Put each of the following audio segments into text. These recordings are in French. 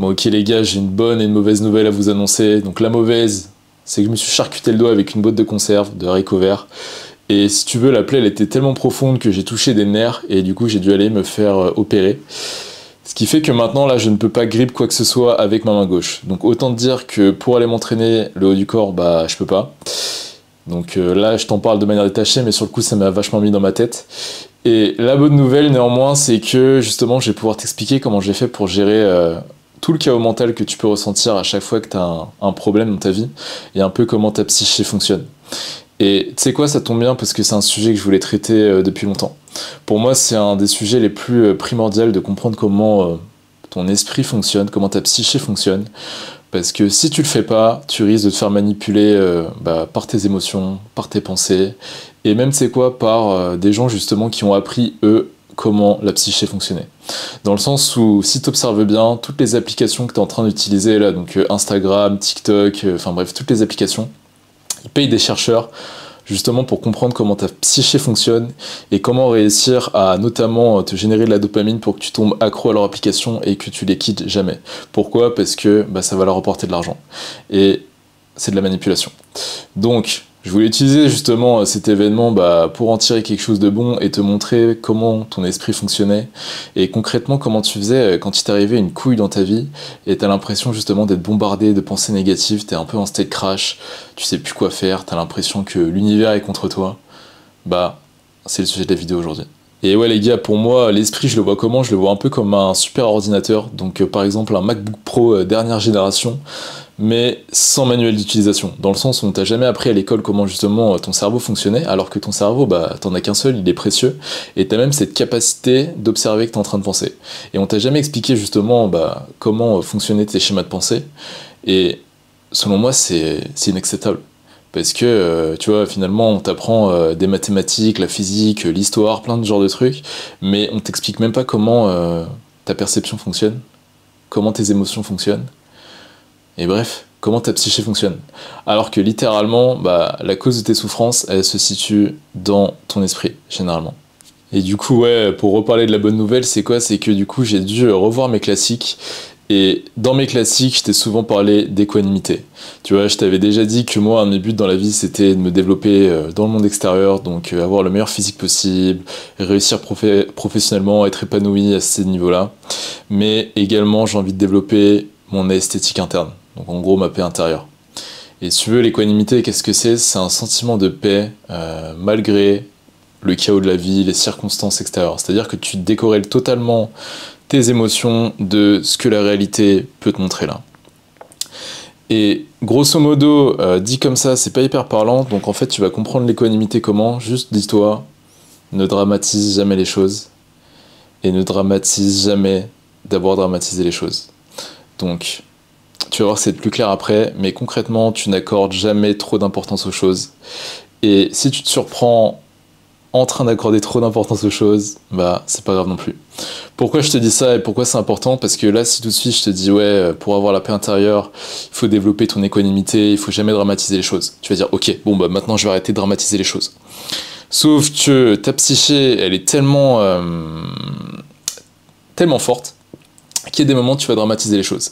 Bon ok les gars, j'ai une bonne et une mauvaise nouvelle à vous annoncer. Donc la mauvaise, c'est que je me suis charcuté le doigt avec une boîte de conserve de haricots verts. Et si tu veux, la plaie elle était tellement profonde que j'ai touché des nerfs et du coup j'ai dû aller me faire opérer. Ce qui fait que maintenant là je ne peux pas grip quoi que ce soit avec ma main gauche. Donc autant te dire que pour aller m'entraîner le haut du corps, bah je peux pas. Donc là je t'en parle de manière détachée mais sur le coup ça m'a vachement mis dans ma tête. Et la bonne nouvelle néanmoins c'est que justement je vais pouvoir t'expliquer comment j'ai fait pour gérer tout le chaos mental que tu peux ressentir à chaque fois que tu as un problème dans ta vie et un peu comment ta psyché fonctionne. Et tu sais quoi, ça tombe bien parce que c'est un sujet que je voulais traiter depuis longtemps. Pour moi, c'est un des sujets les plus primordiaux de comprendre comment ton esprit fonctionne, comment ta psyché fonctionne. Parce que si tu le fais pas, tu risques de te faire manipuler par tes émotions, par tes pensées, et même, tu sais quoi, par des gens justement qui ont appris, eux, comment la psyché fonctionnait. Dans le sens où, si tu observes bien, toutes les applications que tu es en train d'utiliser là, donc Instagram, TikTok, enfin bref, toutes les applications, ils payent des chercheurs justement pour comprendre comment ta psyché fonctionne et comment réussir à notamment te générer de la dopamine pour que tu tombes accro à leur application et que tu les quittes jamais. Pourquoi? Parce que ça va leur apporter de l'argent. Et c'est de la manipulation. Donc, je voulais utiliser justement cet événement pour en tirer quelque chose de bon et te montrer comment ton esprit fonctionnait et concrètement comment tu faisais quand il t'arrivait une couille dans ta vie et t'as l'impression justement d'être bombardé de pensées négatives, t'es un peu en state crash, tu sais plus quoi faire, t'as l'impression que l'univers est contre toi. C'est le sujet de la vidéo aujourd'hui. Et ouais les gars, pour moi, l'esprit, je le vois comment? Je le vois un peu comme un super ordinateur, donc par exemple un MacBook Pro dernière génération, mais sans manuel d'utilisation, dans le sens où on t'a jamais appris à l'école comment justement ton cerveau fonctionnait, alors que ton cerveau, t'en as qu'un seul, il est précieux, et t'as même cette capacité d'observer que t'es en train de penser. Et on t'a jamais expliqué justement comment fonctionnaient tes schémas de pensée, et selon moi c'est inacceptable. Parce que, tu vois, finalement, on t'apprend des mathématiques, la physique, l'histoire, plein de genres de trucs, mais on t'explique même pas comment ta perception fonctionne, comment tes émotions fonctionnent, et bref, comment ta psyché fonctionne. Alors que littéralement, la cause de tes souffrances, elle se situe dans ton esprit, généralement. Et du coup, ouais, pour reparler de la bonne nouvelle, c'est quoi? C'est que du coup, j'ai dû revoir mes classiques. Et dans mes classiques, je t'ai souvent parlé d'équanimité. Tu vois, je t'avais déjà dit que moi, un de mes buts dans la vie, c'était de me développer dans le monde extérieur, donc avoir le meilleur physique possible, réussir professionnellement, être épanoui à ces niveaux-là. Mais également, j'ai envie de développer mon esthétique interne, donc en gros ma paix intérieure. Et si tu veux, l'équanimité, qu'est-ce que c'est? C'est un sentiment de paix malgré le chaos de la vie, les circonstances extérieures. C'est-à-dire que tu décorrèles totalement tes émotions de ce que la réalité peut te montrer là. Et grosso modo, dit comme ça, c'est pas hyper parlant, donc en fait tu vas comprendre l'équanimité comment, juste dis-toi, ne dramatise jamais les choses, et ne dramatise jamais d'avoir dramatisé les choses. Donc, tu vas voir, c'est plus clair après, mais concrètement, tu n'accordes jamais trop d'importance aux choses. Et si tu te surprends en train d'accorder trop d'importance aux choses, c'est pas grave non plus. Pourquoi je te dis ça et pourquoi c'est important? Parce que là, si tout de suite je te dis ouais, pour avoir la paix intérieure, il faut développer ton équanimité, il faut jamais dramatiser les choses. Tu vas dire ok, bon maintenant je vais arrêter de dramatiser les choses. Sauf que ta psyché, elle est tellement forte qu'il y a des moments où tu vas dramatiser les choses.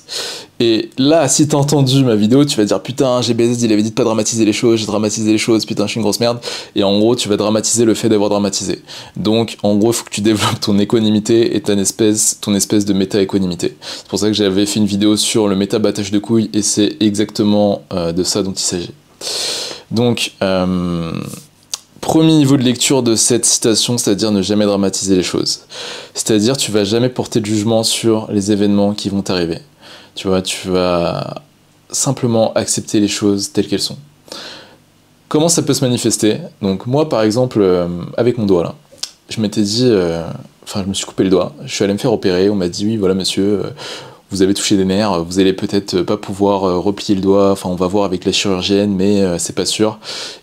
Et là, si t'as entendu ma vidéo, tu vas dire putain, GBZ il avait dit de pas dramatiser les choses, j'ai dramatisé les choses, putain je suis une grosse merde. Et en gros, tu vas dramatiser le fait d'avoir dramatisé. Donc en gros, il faut que tu développes ton équanimité et ton espèce de méta-équanimité. C'est pour ça que j'avais fait une vidéo sur le méta-battage de couilles et c'est exactement de ça dont il s'agit. Donc, premier niveau de lecture de cette citation, c'est-à-dire ne jamais dramatiser les choses. C'est-à-dire tu vas jamais porter de jugement sur les événements qui vont t'arriver. Tu vois, tu vas simplement accepter les choses telles qu'elles sont. Comment ça peut se manifester? Donc moi par exemple, avec mon doigt là, je m'étais dit, je me suis coupé le doigt, je suis allé me faire opérer, on m'a dit oui voilà monsieur, vous avez touché des nerfs, vous allez peut-être pas pouvoir replier le doigt, enfin on va voir avec la chirurgienne, mais c'est pas sûr.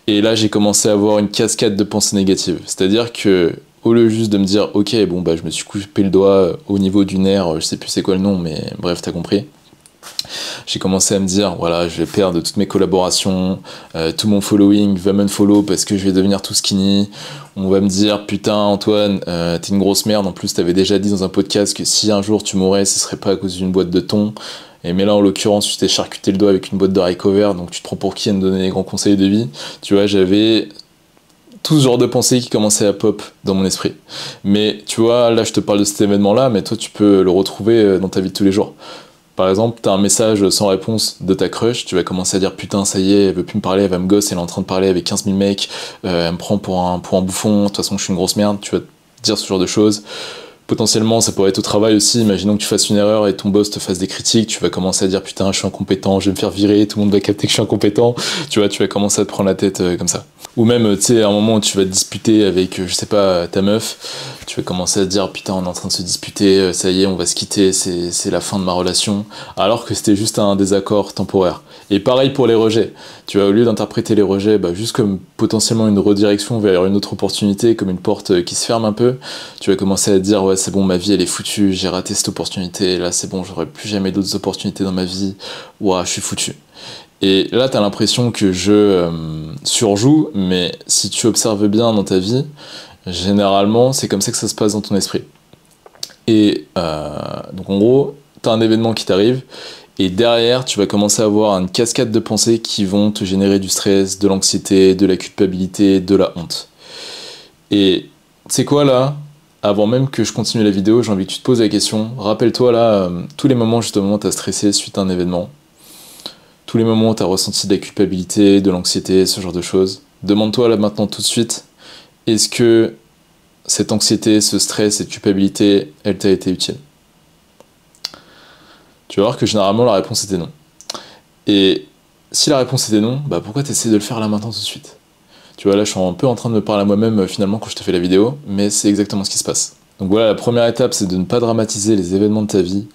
Et là j'ai commencé à avoir une cascade de pensées négatives, c'est-à-dire que au lieu juste de me dire ok je me suis coupé le doigt au niveau du nerf, je sais plus c'est quoi le nom, mais bref t'as compris. j'ai commencé à me dire, voilà, je vais perdre toutes mes collaborations, tout mon following va m'unfollow parce que je vais devenir tout skinny. On va me dire, putain Antoine, t'es une grosse merde, en plus t'avais déjà dit dans un podcast que si un jour tu mourrais, ce serait pas à cause d'une boîte de thon. Mais là, en l'occurrence, tu t'es charcuté le doigt avec une boîte de haricots verts, donc tu te prends pour qui à me donner des grands conseils de vie. Tu vois, j'avais tout ce genre de pensées qui commençaient à pop dans mon esprit. Mais tu vois, là, je te parle de cet événement-là, mais toi, tu peux le retrouver dans ta vie de tous les jours. Par exemple, t'as un message sans réponse de ta crush, tu vas commencer à dire putain, ça y est, elle veut plus me parler, elle va me gosser, elle est en train de parler avec 15 000 mecs, elle me prend pour un bouffon, de toute façon, je suis une grosse merde, tu vas te dire ce genre de choses. Potentiellement, ça pourrait être au travail aussi. Imaginons que tu fasses une erreur et ton boss te fasse des critiques. Tu vas commencer à dire putain, je suis incompétent, je vais me faire virer, tout le monde va capter que je suis incompétent. Tu vois, tu vas commencer à te prendre la tête comme ça. Ou même, tu sais, à un moment où tu vas te disputer avec, je sais pas, ta meuf, tu vas commencer à te dire putain, on est en train de se disputer, ça y est, on va se quitter, c'est la fin de ma relation. Alors que c'était juste un désaccord temporaire. Et pareil pour les rejets. Tu vois, au lieu d'interpréter les rejets juste comme potentiellement une redirection vers une autre opportunité, comme une porte qui se ferme un peu, tu vas commencer à te dire ouais, c'est bon, ma vie elle est foutue, j'ai raté cette opportunité, là c'est bon, j'aurai plus jamais d'autres opportunités dans ma vie, ouah, je suis foutu. Et là t'as l'impression que je surjoue, mais si tu observes bien dans ta vie, généralement c'est comme ça que ça se passe dans ton esprit. Et donc en gros, t'as un événement qui t'arrive, et derrière, tu vas commencer à avoir une cascade de pensées qui vont te générer du stress, de l'anxiété, de la culpabilité, de la honte. Et c'est quoi là? Avant même que je continue la vidéo, j'ai envie que tu te poses la question. Rappelle-toi là, tous les moments justement où tu as stressé suite à un événement, tous les moments où tu as ressenti de la culpabilité, de l'anxiété, ce genre de choses. Demande-toi là maintenant tout de suite, est-ce que cette anxiété, ce stress, cette culpabilité, elle t'a été utile? Tu vas voir que généralement la réponse était non. Et si la réponse était non, pourquoi t'essaies de le faire là maintenant tout de suite? Tu vois, là je suis un peu en train de me parler à moi-même finalement quand je te fais la vidéo, mais c'est exactement ce qui se passe. Donc voilà, la première étape c'est de ne pas dramatiser les événements de ta vie.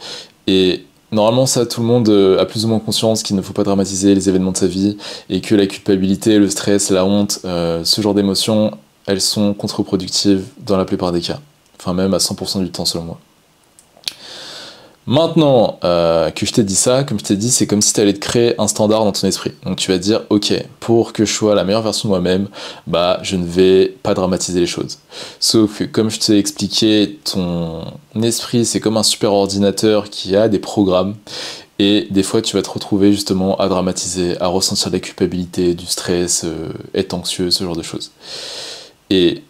Et normalement ça, tout le monde a plus ou moins conscience qu'il ne faut pas dramatiser les événements de sa vie, et que la culpabilité, le stress, la honte, ce genre d'émotions, elles sont contre-productives dans la plupart des cas. Enfin même à 100% du temps selon moi. Maintenant que je t'ai dit ça, comme je t'ai dit, c'est comme si tu allais te créer un standard dans ton esprit. Donc tu vas te dire, ok, pour que je sois la meilleure version de moi-même, je ne vais pas dramatiser les choses. Sauf que comme je t'ai expliqué, ton esprit c'est comme un super ordinateur qui a des programmes, et des fois tu vas te retrouver justement à dramatiser, à ressentir de la culpabilité, du stress, être anxieux, ce genre de choses. Et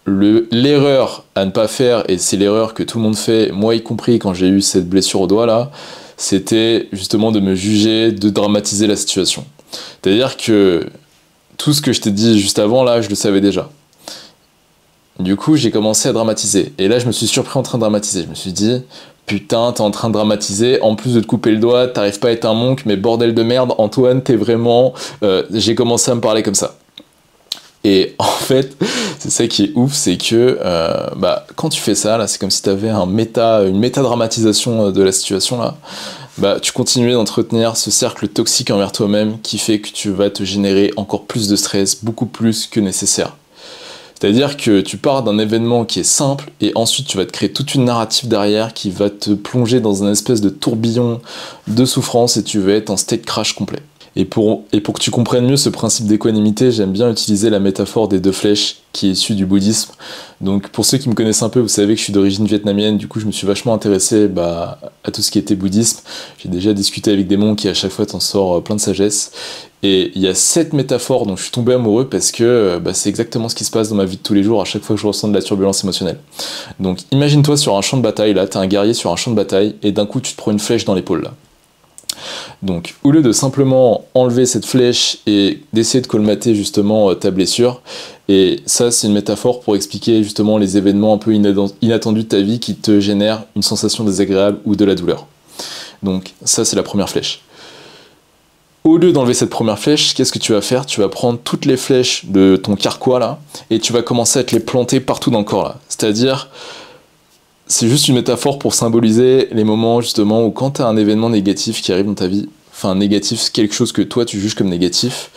l'erreur à ne pas faire, et c'est l'erreur que tout le monde fait, moi y compris quand j'ai eu cette blessure au doigt là, c'était justement de me juger, de dramatiser la situation. C'est-à-dire que tout ce que je t'ai dit juste avant là, je le savais déjà. Du coup, j'ai commencé à dramatiser. Et là, je me suis surpris en train de dramatiser. Je me suis dit, putain, t'es en train de dramatiser, en plus de te couper le doigt, t'arrives pas à être un monk, mais bordel de merde, Antoine, t'es vraiment... J'ai commencé à me parler comme ça. Et en fait, c'est ça qui est ouf, c'est que quand tu fais ça, là, c'est comme si tu avais une méta-dramatisation de la situation, là. Tu continues d'entretenir ce cercle toxique envers toi-même qui fait que tu vas te générer encore plus de stress, beaucoup plus que nécessaire. C'est-à-dire que tu pars d'un événement qui est simple, et ensuite tu vas te créer toute une narrative derrière qui va te plonger dans un espèce de tourbillon de souffrance, et tu vas être en state crash complet. Et pour que tu comprennes mieux ce principe d'équanimité, j'aime bien utiliser la métaphore des deux flèches qui est issue du bouddhisme. Donc pour ceux qui me connaissent un peu, vous savez que je suis d'origine vietnamienne, du coup je me suis vachement intéressé à tout ce qui était bouddhisme. J'ai déjà discuté avec des monks qui à chaque fois t'en sort plein de sagesse. Et il y a cette métaphore dont je suis tombé amoureux parce que c'est exactement ce qui se passe dans ma vie de tous les jours à chaque fois que je ressens de la turbulence émotionnelle. Donc imagine-toi sur un champ de bataille, là, t'es un guerrier sur un champ de bataille, et d'un coup tu te prends une flèche dans l'épaule là. Donc, au lieu de simplement enlever cette flèche et d'essayer de colmater justement ta blessure, et ça c'est une métaphore pour expliquer justement les événements un peu inattendus de ta vie qui te génèrent une sensation désagréable ou de la douleur. Donc ça c'est la première flèche. Au lieu d'enlever cette première flèche, qu'est-ce que tu vas faire? Tu vas prendre toutes les flèches de ton carquois là, et tu vas commencer à te les planter partout dans le corps là. C'est-à-dire... c'est juste une métaphore pour symboliser les moments justement où quand tu as un événement négatif qui arrive dans ta vie, enfin négatif, quelque chose que toi tu juges comme négatif,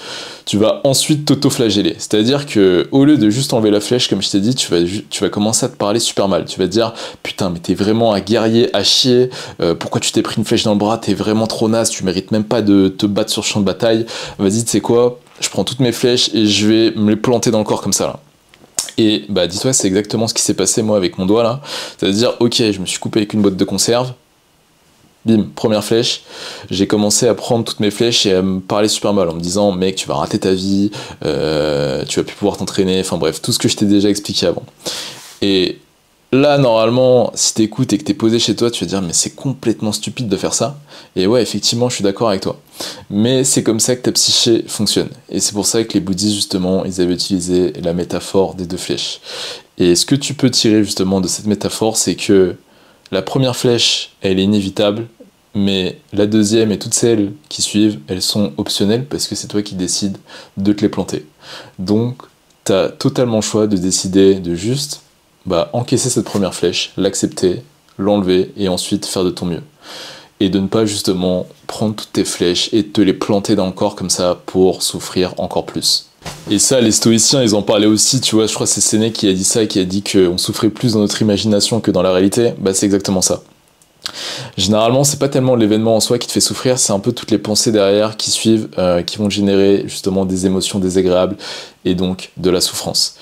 tu vas ensuite t'auto-flageller. C'est-à-dire que au lieu de juste enlever la flèche, comme je t'ai dit, tu vas commencer à te parler super mal. Tu vas te dire, putain, mais t'es vraiment un guerrier à chier, pourquoi tu t'es pris une flèche dans le bras, t'es vraiment trop naze, tu mérites même pas de te battre sur le champ de bataille. Vas-y, tu sais quoi, je prends toutes mes flèches et je vais me les planter dans le corps comme ça, là. Et bah dis-toi, c'est exactement ce qui s'est passé moi avec mon doigt là. C'est-à-dire, ok, je me suis coupé avec une boîte de conserve, bim, première flèche, j'ai commencé à prendre toutes mes flèches et à me parler super mal en me disant, mec, tu vas rater ta vie, tu vas plus pouvoir t'entraîner, enfin bref, tout ce que je t'ai déjà expliqué avant. Et là, normalement, si t'écoutes et que t'es posé chez toi, tu vas dire, mais c'est complètement stupide de faire ça. Et ouais, effectivement, je suis d'accord avec toi. Mais c'est comme ça que ta psyché fonctionne. Et c'est pour ça que les bouddhistes, justement, ils avaient utilisé la métaphore des deux flèches. Et ce que tu peux tirer, justement, de cette métaphore, c'est que la première flèche, elle est inévitable, mais la deuxième et toutes celles qui suivent, elles sont optionnelles parce que c'est toi qui décides de te les planter. Donc, t'as totalement le choix de décider de juste encaisser cette première flèche, l'accepter, l'enlever et ensuite faire de ton mieux. Et de ne pas justement prendre toutes tes flèches et te les planter dans le corps comme ça pour souffrir encore plus. Et ça, les stoïciens, ils en parlaient aussi, tu vois, je crois que c'est Sénèque qui a dit ça, qui a dit qu'on souffrait plus dans notre imagination que dans la réalité. Bah c'est exactement ça. Généralement, c'est pas tellement l'événement en soi qui te fait souffrir, c'est un peu toutes les pensées derrière qui suivent, qui vont générer justement des émotions désagréables et donc de la souffrance.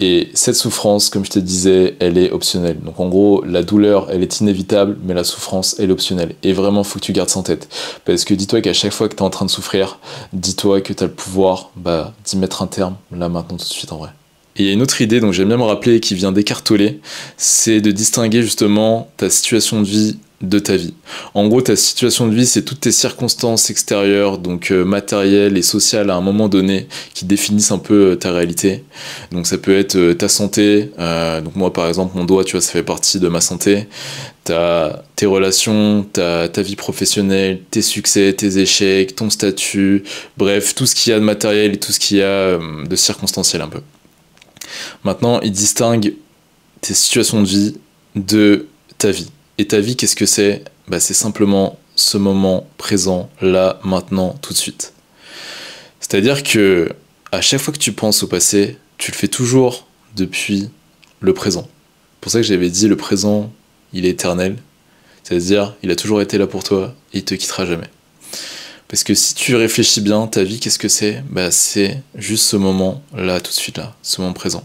Et cette souffrance, comme je te disais, elle est optionnelle. Donc en gros, la douleur, elle est inévitable, mais la souffrance, elle est optionnelle. Et vraiment, faut que tu gardes ça en tête. Parce que dis-toi qu'à chaque fois que tu es en train de souffrir, dis-toi que tu as le pouvoir d'y mettre un terme, là, maintenant, tout de suite, en vrai. Et il y a une autre idée, donc j'aime bien me rappeler, qui vient d'Eckhart Tolle, c'est de distinguer justement ta situation de vie de ta vie. En gros, ta situation de vie, c'est toutes tes circonstances extérieures, donc matérielles et sociales à un moment donné, qui définissent un peu ta réalité. Donc ça peut être ta santé, donc moi par exemple, mon doigt, tu vois, ça fait partie de ma santé. T'as tes relations, ta vie professionnelle, tes succès, tes échecs, ton statut, bref, tout ce qu'il y a de matériel et tout ce qu'il y a de circonstanciel un peu. Maintenant, il distingue tes situations de vie de ta vie. Et ta vie, qu'est-ce que c'est ? C'est simplement ce moment présent, là, maintenant, tout de suite. C'est-à-dire que à chaque fois que tu penses au passé, tu le fais toujours depuis le présent. C'est pour ça que j'avais dit le présent, il est éternel. C'est-à-dire, il a toujours été là pour toi et il te quittera jamais. Parce que si tu réfléchis bien, ta vie, qu'est-ce que c'est ? C'est juste ce moment, là, tout de suite, là, ce moment présent.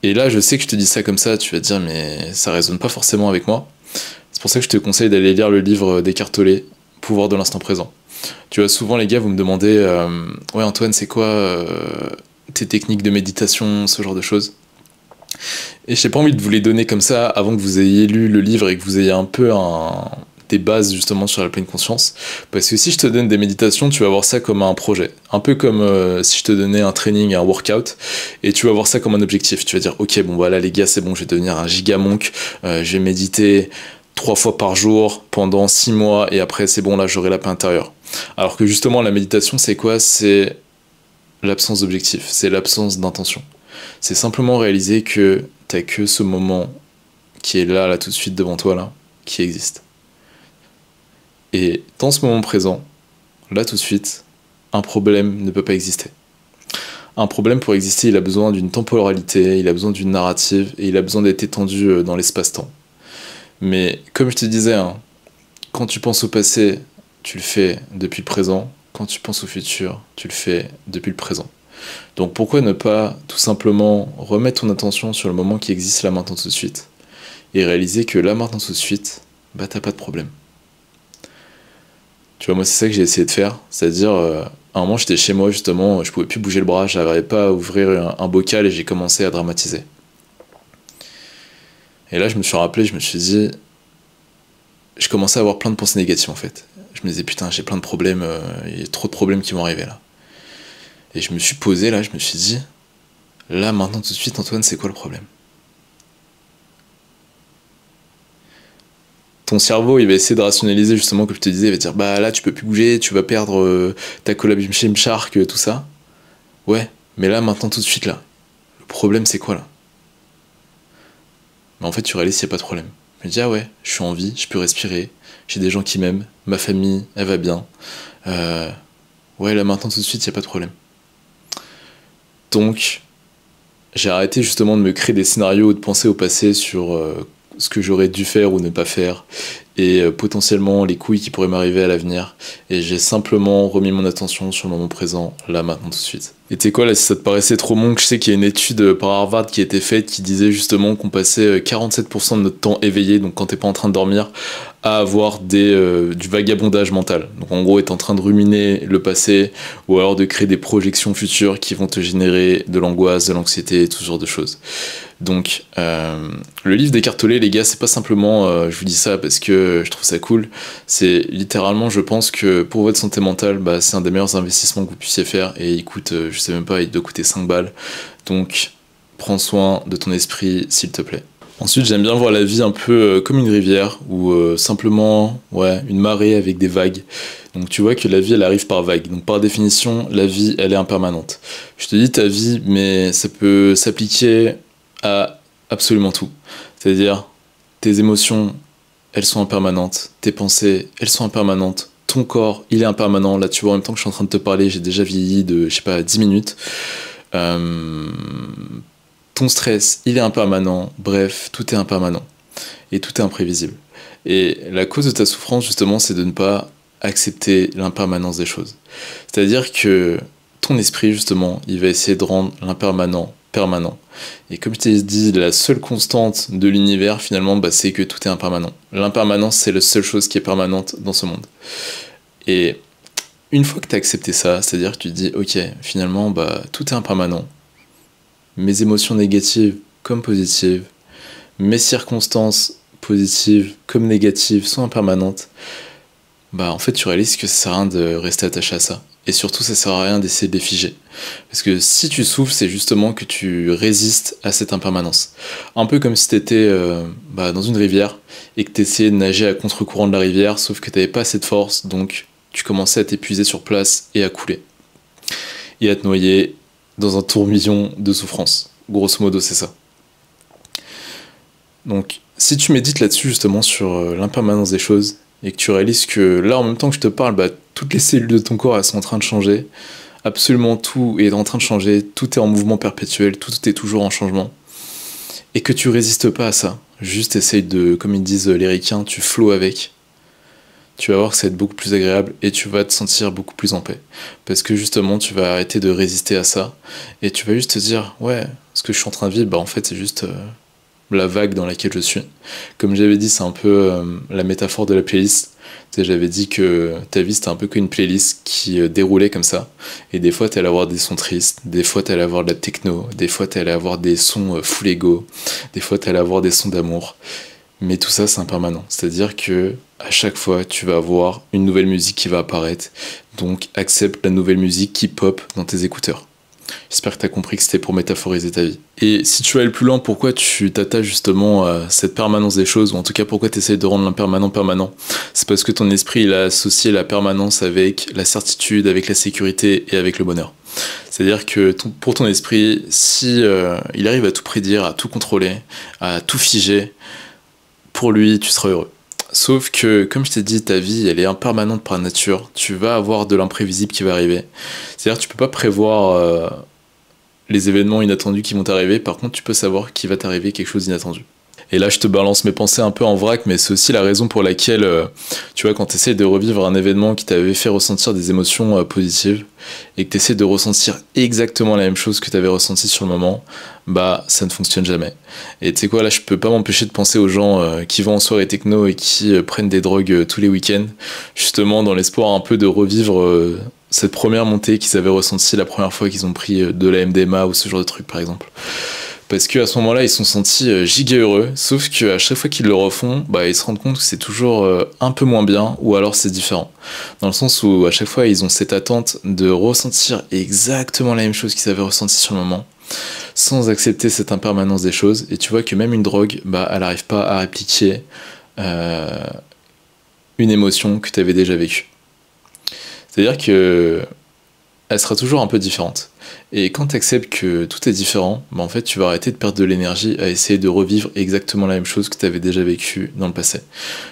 Et là, je sais que je te dis ça comme ça, tu vas te dire, mais ça résonne pas forcément avec moi. C'est pour ça que je te conseille d'aller lire le livre d'Eckhart Tolle, Pouvoir de l'instant présent. Tu vois, souvent les gars, vous me demandez, ouais Antoine, c'est quoi tes techniques de méditation, ce genre de choses. Et j'ai pas envie de vous les donner comme ça avant que vous ayez lu le livre et que vous ayez un peu des bases justement sur la pleine conscience. Parce que si je te donne des méditations, tu vas voir ça comme un projet. Un peu comme si je te donnais un training, un workout, et tu vas voir ça comme un objectif. Tu vas dire, ok, bon voilà les gars, c'est bon, je vais devenir un giga monk, je vais méditer 3 fois par jour pendant 6 mois, et après c'est bon, là j'aurai la paix intérieure. Alors que justement la méditation, c'est quoi ? C'est l'absence d'objectif, c'est l'absence d'intention. C'est simplement réaliser que t'as que ce moment qui est là tout de suite devant toi, là, qui existe. Et dans ce moment présent, là tout de suite, un problème ne peut pas exister. Un problème pour exister, il a besoin d'une temporalité, il a besoin d'une narrative, et il a besoin d'être étendu dans l'espace-temps. Mais comme je te disais, quand tu penses au passé, tu le fais depuis le présent. Quand tu penses au futur, tu le fais depuis le présent. Donc pourquoi ne pas tout simplement remettre ton attention sur le moment qui existe là maintenant tout de suite et réaliser que là maintenant tout de suite, t'as pas de problème. Tu vois, moi c'est ça que j'ai essayé de faire, c'est-à-dire à un moment j'étais chez moi justement, je pouvais plus bouger le bras, j'arrivais pas à ouvrir un bocal et j'ai commencé à dramatiser. Et là je me suis rappelé, je me suis dit, je commençais à avoir plein de pensées négatives en fait. Je me disais putain j'ai plein de problèmes, il y a trop de problèmes qui vont arriver là. Et je me suis posé là, je me suis dit, là maintenant tout de suite Antoine, c'est quoi le problème ? Ton cerveau il va essayer de rationaliser justement comme je te disais, il va te dire là tu peux plus bouger, tu vas perdre ta collab Gymshark, tout ça. Ouais, mais là maintenant tout de suite là, le problème c'est quoi là ? Mais en fait tu réalises qu'il n'y a pas de problème. Je me dis ouais, je suis en vie, je peux respirer, j'ai des gens qui m'aiment, ma famille elle va bien. Ouais là maintenant tout de suite il n'y a pas de problème. Donc, j'ai arrêté justement de me créer des scénarios ou de penser au passé sur ce que j'aurais dû faire ou ne pas faire et potentiellement les couilles qui pourraient m'arriver à l'avenir. Et j'ai simplement remis mon attention sur le moment présent, là, maintenant, tout de suite. Et tu sais quoi, là, si ça te paraissait trop long, je sais qu'il y a une étude par Harvard qui a été faite qui disait justement qu'on passait 47% de notre temps éveillé, donc quand t'es pas en train de dormir, à avoir du vagabondage mental. Donc en gros, être en train de ruminer le passé ou alors de créer des projections futures qui vont te générer de l'angoisse, de l'anxiété, tout ce genre de choses. Donc, le livre d'Eckhart Tolle, les gars, c'est pas simplement je vous dis ça parce que je trouve ça cool. C'est littéralement, je pense que pour votre santé mentale, bah, c'est un des meilleurs investissements que vous puissiez faire. Et il coûte, je sais même pas, il doit coûter 5 balles. Donc, prends soin de ton esprit, s'il te plaît. Ensuite, j'aime bien voir la vie un peu comme une rivière ou simplement une marée avec des vagues. Donc tu vois que la vie, elle arrive par vagues. Donc par définition, la vie, elle est impermanente. Je te dis ta vie, mais ça peut s'appliquer à absolument tout. C'est-à-dire, tes émotions, elles sont impermanentes. Tes pensées, elles sont impermanentes. Ton corps, il est impermanent. Là, tu vois, en même temps que je suis en train de te parler, j'ai déjà vieilli de, je sais pas, 10 minutes. Ton stress, il est impermanent. Bref, tout est impermanent. Et tout est imprévisible. Et la cause de ta souffrance, justement, c'est de ne pas accepter l'impermanence des choses. C'est-à-dire que ton esprit, justement, il va essayer de rendre l'impermanent permanent. Et comme je t'ai dit, la seule constante de l'univers, finalement, bah, c'est que tout est impermanent. L'impermanence, c'est la seule chose qui est permanente dans ce monde. Et une fois que tu as accepté ça, c'est-à-dire que tu te dis, ok, finalement, bah, tout est impermanent. Mes émotions négatives comme positives, mes circonstances positives comme négatives sont impermanentes, bah en fait tu réalises que ça sert à rien de rester attaché à ça. Et surtout ça sert à rien d'essayer de les figer. Parce que si tu souffres, c'est justement que tu résistes à cette impermanence. Un peu comme si tu étais dans une rivière et que tu essayais de nager à contre-courant de la rivière, sauf que tu n'avais pas assez de force, donc tu commençais à t'épuiser sur place et à couler. Et à te noyer dans un tourbillon de souffrance. Grosso modo, c'est ça. Donc, si tu médites là-dessus, justement, sur l'impermanence des choses, et que tu réalises que là, en même temps que je te parle, bah, toutes les cellules de ton corps, elles sont en train de changer. Absolument tout est en train de changer. Tout est en mouvement perpétuel. Tout est toujours en changement. Et que tu résistes pas à ça. Juste essaye de, comme ils disent les ricains, tu flows avec. Tu vas voir que ça va être beaucoup plus agréable et tu vas te sentir beaucoup plus en paix. Parce que justement, tu vas arrêter de résister à ça. Et tu vas juste te dire, ouais, ce que je suis en train de vivre, bah en fait, c'est juste la vague dans laquelle je suis. Comme j'avais dit, c'est un peu la métaphore de la playlist. Tu sais, j'avais dit que ta vie c'était un peu qu'une playlist qui déroulait comme ça. Et des fois t'allais avoir des sons tristes, des fois t'allais avoir de la techno, des fois t'allais avoir des sons full ego, des fois t'allais avoir des sons d'amour. Mais tout ça c'est impermanent. C'est-à-dire que à chaque fois tu vas avoir une nouvelle musique qui va apparaître. Donc accepte la nouvelle musique qui pop dans tes écouteurs. J'espère que tu as compris que c'était pour métaphoriser ta vie. Et si tu vas aller plus loin, pourquoi tu t'attaches justement à cette permanence des choses, ou en tout cas pourquoi tu essayes de rendre l'impermanent permanent? C'est parce que ton esprit il a associé la permanence avec la certitude, avec la sécurité et avec le bonheur. C'est-à-dire que pour ton esprit, si il arrive à tout prédire, à tout contrôler, à tout figer, pour lui tu seras heureux. Sauf que, comme je t'ai dit, ta vie, elle est impermanente par nature. Tu vas avoir de l'imprévisible qui va arriver. C'est-à-dire que tu peux pas prévoir les événements inattendus qui vont t'arriver. Par contre, tu peux savoir qu'il va t'arriver quelque chose d'inattendu. Et là, je te balance mes pensées un peu en vrac, mais c'est aussi la raison pour laquelle, tu vois, quand tu essaies de revivre un événement qui t'avait fait ressentir des émotions positives, et que tu essaies de ressentir exactement la même chose que tu avais ressenti sur le moment, bah, ça ne fonctionne jamais. Et tu sais quoi, là, je peux pas m'empêcher de penser aux gens qui vont en soirée techno et qui prennent des drogues tous les week-ends, justement dans l'espoir un peu de revivre cette première montée qu'ils avaient ressentie la première fois qu'ils ont pris de la MDMA ou ce genre de truc, par exemple. Parce qu'à ce moment-là, ils se sont sentis giga heureux, sauf qu'à chaque fois qu'ils le refont, bah, ils se rendent compte que c'est toujours un peu moins bien, ou alors c'est différent. Dans le sens où à chaque fois, ils ont cette attente de ressentir exactement la même chose qu'ils avaient ressenti sur le moment, sans accepter cette impermanence des choses. Et tu vois que même une drogue, bah, elle n'arrive pas à répliquer une émotion que tu avais déjà vécue. C'est-à-dire que elle sera toujours un peu différente. Et quand tu acceptes que tout est différent, bah en fait tu vas arrêter de perdre de l'énergie à essayer de revivre exactement la même chose que tu avais déjà vécu dans le passé.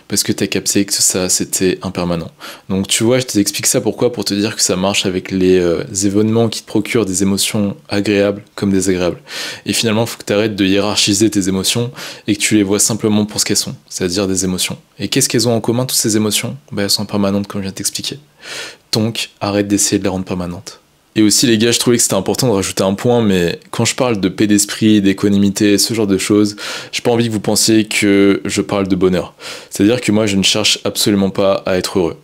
Parce que tu as capté que ça c'était impermanent. Donc tu vois, je t'explique ça pourquoi? Pour te dire que ça marche avec les événements qui te procurent des émotions agréables comme désagréables. Et finalement, il faut que tu arrêtes de hiérarchiser tes émotions et que tu les vois simplement pour ce qu'elles sont, c'est-à-dire des émotions. Et qu'est-ce qu'elles ont en commun, toutes ces émotions? Bah, elles sont permanentes comme je viens de t'expliquer. Donc arrête d'essayer de les rendre permanentes. Et aussi les gars, je trouvais que c'était important de rajouter un point, mais quand je parle de paix d'esprit, d'équanimité, ce genre de choses, j'ai pas envie que vous pensiez que je parle de bonheur. C'est-à-dire que moi je ne cherche absolument pas à être heureux.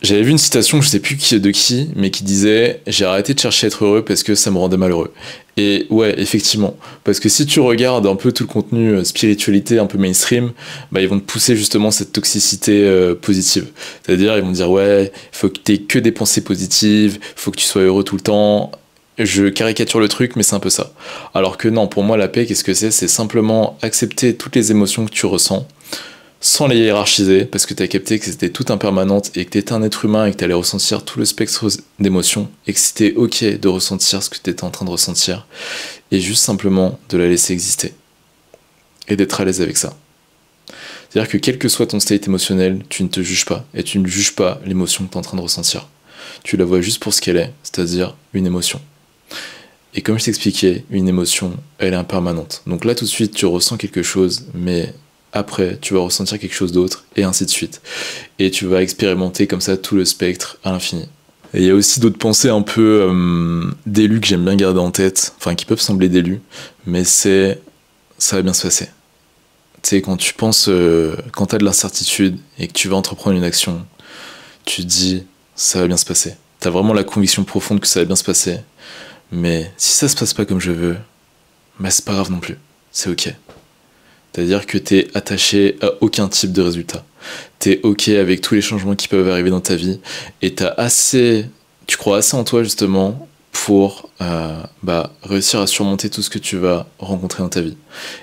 J'avais vu une citation, je sais plus de qui, mais qui disait j'ai arrêté de chercher à être heureux parce que ça me rendait malheureux. Et ouais, effectivement, parce que si tu regardes un peu tout le contenu spiritualité un peu mainstream, bah ils vont te pousser justement cette toxicité positive. C'est-à-dire ils vont dire ouais, il faut que tu aies que des pensées positives, il faut que tu sois heureux tout le temps. Je caricature le truc, mais c'est un peu ça. Alors que non, pour moi la paix, qu'est-ce que c'est? C'est simplement accepter toutes les émotions que tu ressens sans les hiérarchiser, parce que tu as capté que c'était tout impermanente et que tu étais un être humain et que tu allais ressentir tout le spectre d'émotions et que c'était ok de ressentir ce que tu étais en train de ressentir et juste simplement de la laisser exister et d'être à l'aise avec ça. C'est-à-dire que quel que soit ton state émotionnel, tu ne te juges pas et tu ne juges pas l'émotion que tu es en train de ressentir. Tu la vois juste pour ce qu'elle est, c'est-à-dire une émotion. Et comme je t'expliquais, une émotion, elle est impermanente. Donc là tout de suite tu ressens quelque chose, mais après, tu vas ressentir quelque chose d'autre, et ainsi de suite. Et tu vas expérimenter comme ça tout le spectre à l'infini. Et il y a aussi d'autres pensées un peu d'élus que j'aime bien garder en tête, enfin qui peuvent sembler d'élus, mais c'est ça va bien se passer. Tu sais, quand tu penses, quand tu as de l'incertitude et que tu vas entreprendre une action, tu te dis ça va bien se passer. Tu as vraiment la conviction profonde que ça va bien se passer, mais si ça se passe pas comme je veux, bah c'est pas grave non plus, c'est ok. C'est-à-dire que t'es attaché à aucun type de résultat. T'es ok avec tous les changements qui peuvent arriver dans ta vie et tu crois assez en toi justement pour réussir à surmonter tout ce que tu vas rencontrer dans ta vie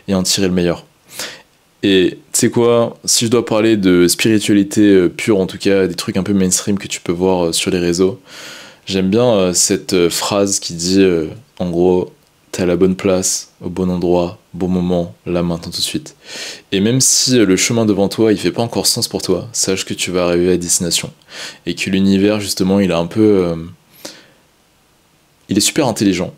et en tirer le meilleur. Et tu sais quoi, si je dois parler de spiritualité pure, en tout cas des trucs un peu mainstream que tu peux voir sur les réseaux, j'aime bien cette phrase qui dit en gros t'es à la bonne place, au bon endroit, bon moment, là, maintenant, tout de suite. Et même si le chemin devant toi, il fait pas encore sens pour toi, sache que tu vas arriver à destination. Et que l'univers, justement, il est super intelligent.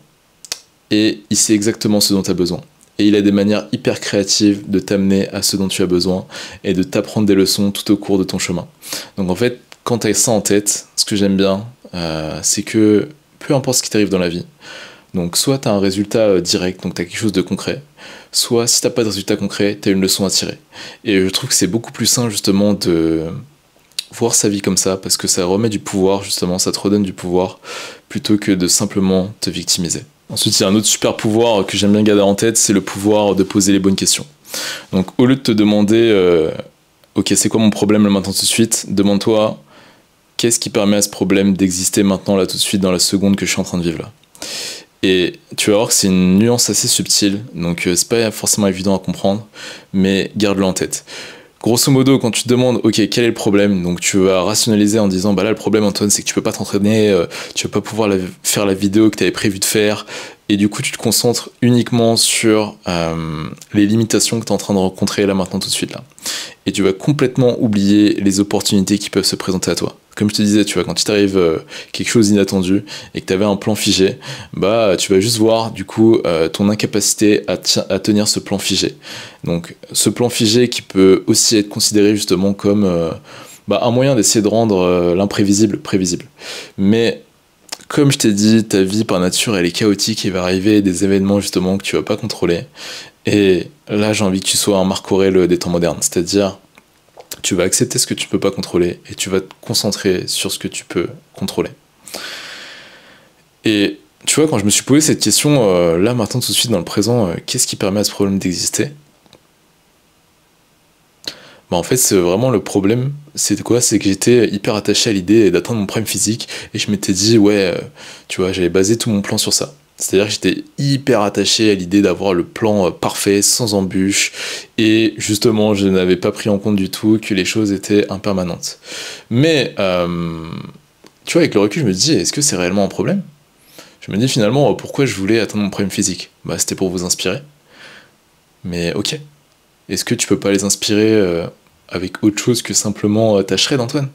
Et il sait exactement ce dont tu as besoin. Et il a des manières hyper créatives de t'amener à ce dont tu as besoin et de t'apprendre des leçons tout au cours de ton chemin. Donc en fait, quand tu as ça en tête, ce que j'aime bien, c'est que peu importe ce qui t'arrive dans la vie, donc soit tu as un résultat direct, donc tu as quelque chose de concret, soit si tu n'as pas de résultat concret, tu as une leçon à tirer. Et je trouve que c'est beaucoup plus sain justement de voir sa vie comme ça, parce que ça remet du pouvoir justement, ça te redonne du pouvoir, plutôt que de simplement te victimiser. Ensuite, il y a un autre super pouvoir que j'aime bien garder en tête, c'est le pouvoir de poser les bonnes questions. Donc au lieu de te demander ok, c'est quoi mon problème là maintenant tout de suite, demande-toi qu'est-ce qui permet à ce problème d'exister maintenant là tout de suite dans la seconde que je suis en train de vivre là. Et tu vas voir que c'est une nuance assez subtile, donc c'est pas forcément évident à comprendre, mais garde-le en tête. Grosso modo, quand tu te demandes, ok, quel est le problème, donc tu vas rationaliser en disant, bah là le problème Antoine, c'est que tu peux pas t'entraîner, tu vas pas pouvoir faire la vidéo que tu avais prévu de faire, et du coup tu te concentres uniquement sur les limitations que tu es en train de rencontrer là maintenant tout de suite là. Et tu vas complètement oublier les opportunités qui peuvent se présenter à toi. Comme je te disais, tu vois, quand il t'arrive quelque chose d'inattendu et que tu avais un plan figé, bah tu vas juste voir du coup ton incapacité à tenir ce plan figé. Donc ce plan figé qui peut aussi être considéré justement comme un moyen d'essayer de rendre l'imprévisible prévisible. Mais comme je t'ai dit, ta vie par nature elle est chaotique, il va arriver des événements justement que tu vas pas contrôler. Et là j'ai envie que tu sois un Marc Aurèle des temps modernes, c'est-à-dire tu vas accepter ce que tu peux pas contrôler et tu vas te concentrer sur ce que tu peux contrôler. Et tu vois, quand je me suis posé cette question, là maintenant tout de suite dans le présent, qu'est-ce qui permet à ce problème d'exister? En fait, c'est vraiment le problème, c'est quoi? C'est que j'étais hyper attaché à l'idée d'atteindre mon prime physique et je m'étais dit, ouais, tu vois, j'avais basé tout mon plan sur ça. C'est-à-dire que j'étais hyper attaché à l'idée d'avoir le plan parfait, sans embûches, et justement, je n'avais pas pris en compte du tout que les choses étaient impermanentes. Mais, tu vois, avec le recul, je me dis, est-ce que c'est réellement un problème? Je me dis finalement, pourquoi je voulais atteindre mon problème physique? Bah c'était pour vous inspirer. Mais ok. Est-ce que tu peux pas les inspirer avec autre chose que simplement ta shred, Antoine?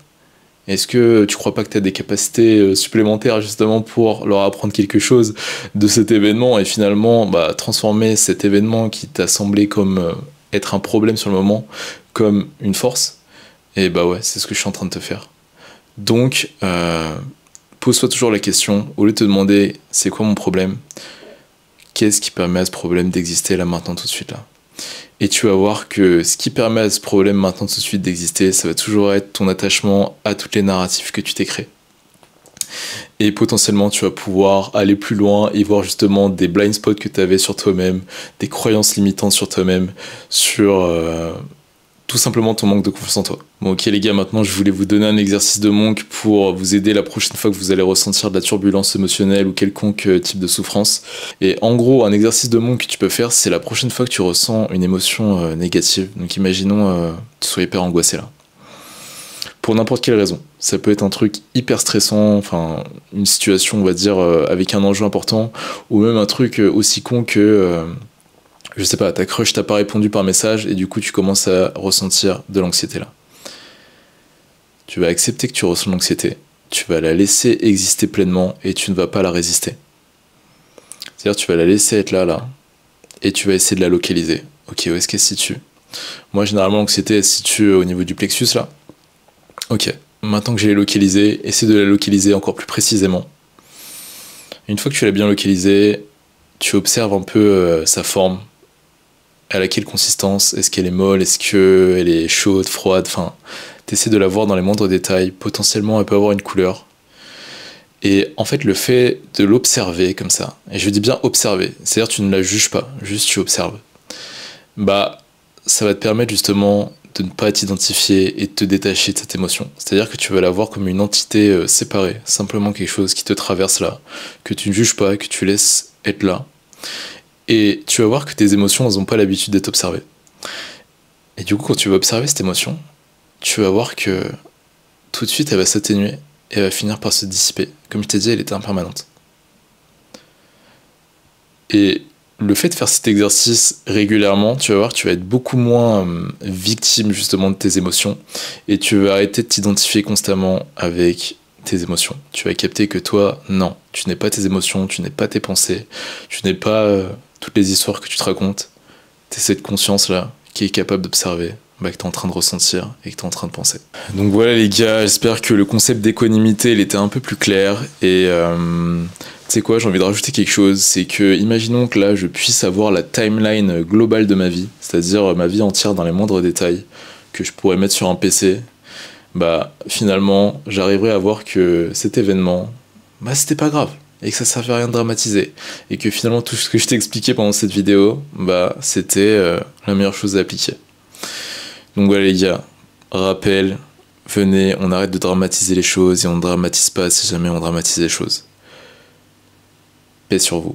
Est-ce que tu crois pas que tu as des capacités supplémentaires justement pour leur apprendre quelque chose de cet événement et finalement bah, transformer cet événement qui t'a semblé comme être un problème sur le moment comme une force? Et bah ouais, c'est ce que je suis en train de te faire. Donc, pose-toi toujours la question, au lieu de te demander c'est quoi mon problème, qu'est-ce qui permet à ce problème d'exister là maintenant tout de suite là? Et tu vas voir que ce qui permet à ce problème maintenant tout de suite d'exister, ça va toujours être ton attachement à toutes les narratifs que tu t'es créés. Et potentiellement, tu vas pouvoir aller plus loin et voir justement des blind spots que tu avais sur toi-même, des croyances limitantes sur toi-même, sur tout simplement ton manque de confiance en toi. Bon ok les gars, maintenant je voulais vous donner un exercice de monk pour vous aider la prochaine fois que vous allez ressentir de la turbulence émotionnelle ou quelconque type de souffrance. Et en gros, un exercice de monk que tu peux faire, c'est la prochaine fois que tu ressens une émotion négative. Donc imaginons tu sois hyper angoissé là. Pour n'importe quelle raison. Ça peut être un truc hyper stressant, enfin une situation on va dire avec un enjeu important, ou même un truc aussi con que... je sais pas, ta crush t'a pas répondu par message et du coup tu commences à ressentir de l'anxiété là. Tu vas accepter que tu ressens de l'anxiété, tu vas la laisser exister pleinement et tu ne vas pas la résister. C'est-à-dire tu vas la laisser être là, et tu vas essayer de la localiser. Ok, où est-ce qu'elle se situe? Moi généralement l'anxiété elle se situe au niveau du plexus là. Ok, maintenant que j'ai localisé, essaie de la localiser encore plus précisément. Une fois que tu l'as bien localisée, tu observes un peu sa forme. Elle a quelle consistance? Est-ce qu'elle est molle? Est-ce qu'elle est chaude, froide? Enfin, t'essaies de la voir dans les moindres détails. Potentiellement, elle peut avoir une couleur. Et en fait, le fait de l'observer comme ça, et je dis bien observer, c'est-à-dire tu ne la juges pas, juste tu observes, bah, ça va te permettre justement de ne pas t'identifier et de te détacher de cette émotion. C'est-à-dire que tu vas la voir comme une entité séparée, simplement quelque chose qui te traverse là, que tu ne juges pas, que tu laisses être là. Et tu vas voir que tes émotions, elles n'ont pas l'habitude d'être observées. Et du coup, quand tu vas observer cette émotion, tu vas voir que tout de suite, elle va s'atténuer et elle va finir par se dissiper. Comme je t'ai dit, elle était impermanente. Et le fait de faire cet exercice régulièrement, tu vas voir que tu vas être beaucoup moins victime justement de tes émotions et tu vas arrêter de t'identifier constamment avec tes émotions. Tu vas capter que toi, non, tu n'es pas tes émotions, tu n'es pas tes pensées, tu n'es pas toutes les histoires que tu te racontes. Tu es cette conscience-là qui est capable d'observer que tu es en train de ressentir et que tu es en train de penser. Donc voilà les gars, j'espère que le concept d'équanimité il était un peu plus clair et tu sais quoi, j'ai envie de rajouter quelque chose, c'est que imaginons que là je puisse avoir la timeline globale de ma vie, c'est-à-dire ma vie entière dans les moindres détails que je pourrais mettre sur un PC, bah finalement j'arriverai à voir que cet événement, bah c'était pas grave et que ça servait à rien de dramatiser et que finalement tout ce que je t'ai expliqué pendant cette vidéo, bah c'était la meilleure chose à appliquer. Donc voilà les gars, rappel, venez, on arrête de dramatiser les choses et on ne dramatise pas si jamais on dramatise les choses. Paix sur vous.